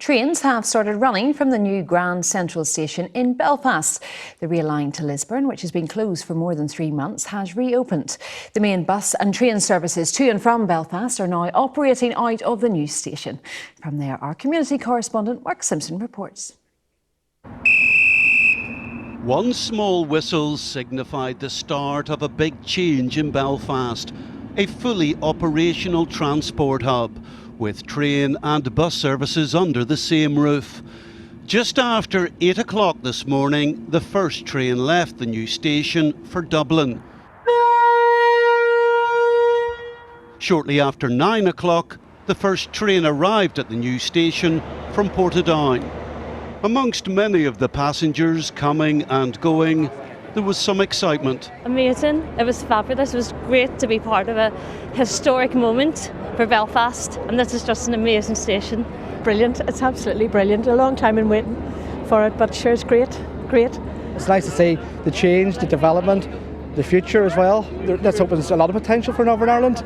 Trains have started running from the new Grand Central station in Belfast. The rail line to Lisburn, which has been closed for more than 3 months, has reopened. The main bus and train services to and from Belfast are now operating out of the new station. From there, our community correspondent Mark Simpson reports. One small whistle signified the start of a big change in Belfast, a fully operational transport hub, with train and bus services under the same roof. Just after 8 o'clock this morning, the first train left the new station for Dublin. Shortly after 9 o'clock, the first train arrived at the new station from Portadown. Amongst many of the passengers coming and going, there was some excitement. Amazing, it was fabulous, it was great to be part of a historic moment for Belfast, and this is just an amazing station. Brilliant, it's absolutely brilliant. A long time in waiting for it, but sure it's great. It's nice to see the change, the development, the future as well. This opens a lot of potential for Northern Ireland.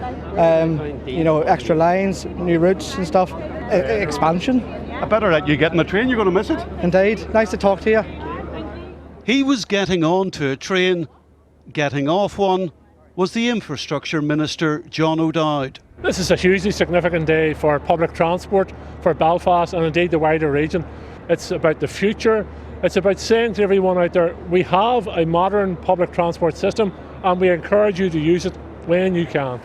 Extra lines, new routes and stuff, expansion. I better let you get in the train, you're going to miss it. Indeed, nice to talk to you. He was getting on to a train. Getting off one was the Infrastructure Minister, John O'Dowd. This is a hugely significant day for public transport, for Belfast and indeed the wider region. It's about the future. It's about saying to everyone out there, we have a modern public transport system and we encourage you to use it when you can.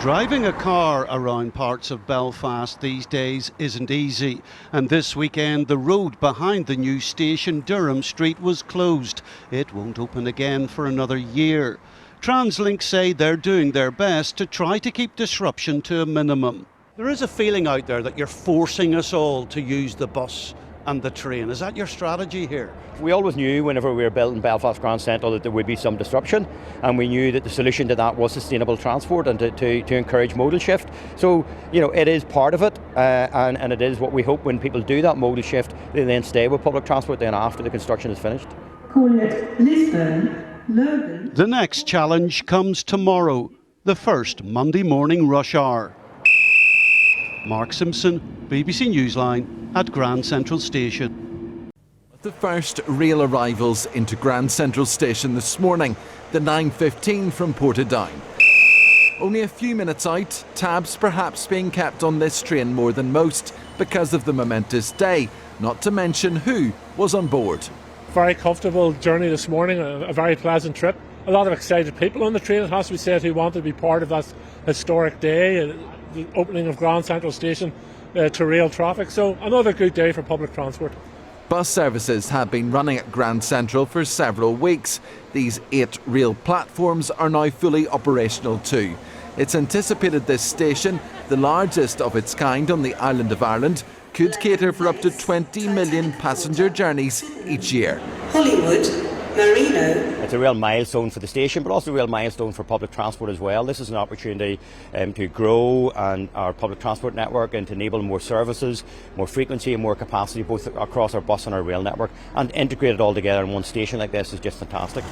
Driving a car around parts of Belfast these days isn't easy, and this weekend the road behind the new station, Durham Street, was closed. It won't open again for another year. TransLink say they're doing their best to try to keep disruption to a minimum. There is a feeling out there that you're forcing us all to use the bus and the train. Is that your strategy here? We always knew whenever we were building Belfast Grand Central that there would be some disruption, and we knew that the solution to that was sustainable transport and to encourage modal shift. So, it is part of it, and it is what we hope when people do that modal shift, they then stay with public transport then after the construction is finished. Calling it Lisburn, Lurgan. The next challenge comes tomorrow, the first Monday morning rush hour. Mark Simpson, BBC Newsline at Grand Central Station. The first rail arrivals into Grand Central Station this morning, the 9:15 from Portadown. Only a few minutes out, tabs perhaps being kept on this train more than most because of the momentous day, not to mention who was on board. Very comfortable journey this morning, a very pleasant trip. A lot of excited people on the train, it has to be said, who wanted to be part of that historic day, the opening of Grand Central Station to rail traffic. So another good day for public transport. Bus services have been running at Grand Central for several weeks. These 8 rail platforms are now fully operational too. It's anticipated this station, the largest of its kind on the island of Ireland, could cater for up to 20 million passenger journeys each year. Hollywood, Marino. It's a real milestone for the station, but also a real milestone for public transport as well. This is an opportunity to grow our public transport network and to enable more services, more frequency and more capacity both across our bus and our rail network, and integrate it all together in one station like this is just fantastic.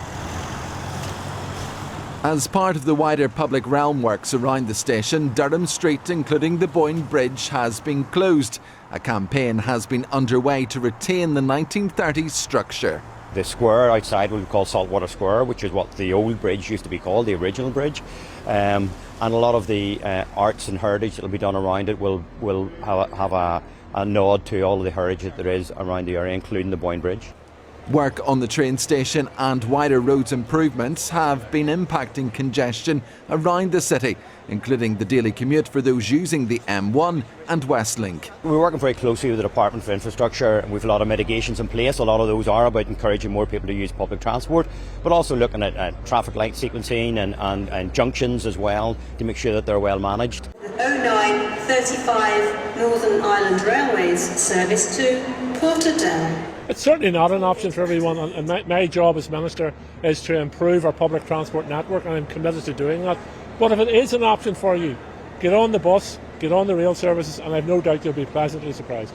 As part of the wider public realm works around the station, Durham Street, including the Boyne Bridge, has been closed. A campaign has been underway to retain the 1930s structure. The square outside will be called Saltwater Square, which is what the old bridge used to be called, the original bridge. And a lot of the arts and heritage that will be done around it will have a nod to all of the heritage that there is around the area, including the Boyne Bridge. Work on the train station and wider roads improvements have been impacting congestion around the city, including the daily commute for those using the M1 and Westlink. We're working very closely with the Department for Infrastructure, and we've a lot of mitigations in place. A lot of those are about encouraging more people to use public transport, but also looking at traffic light sequencing and junctions as well to make sure that they're well managed. 0935 Northern Ireland Railways service to Portadown. It's certainly not an option for everyone, and my job as Minister is to improve our public transport network, and I'm committed to doing that. But if it is an option for you, get on the bus, get on the rail services, and I've no doubt you'll be pleasantly surprised.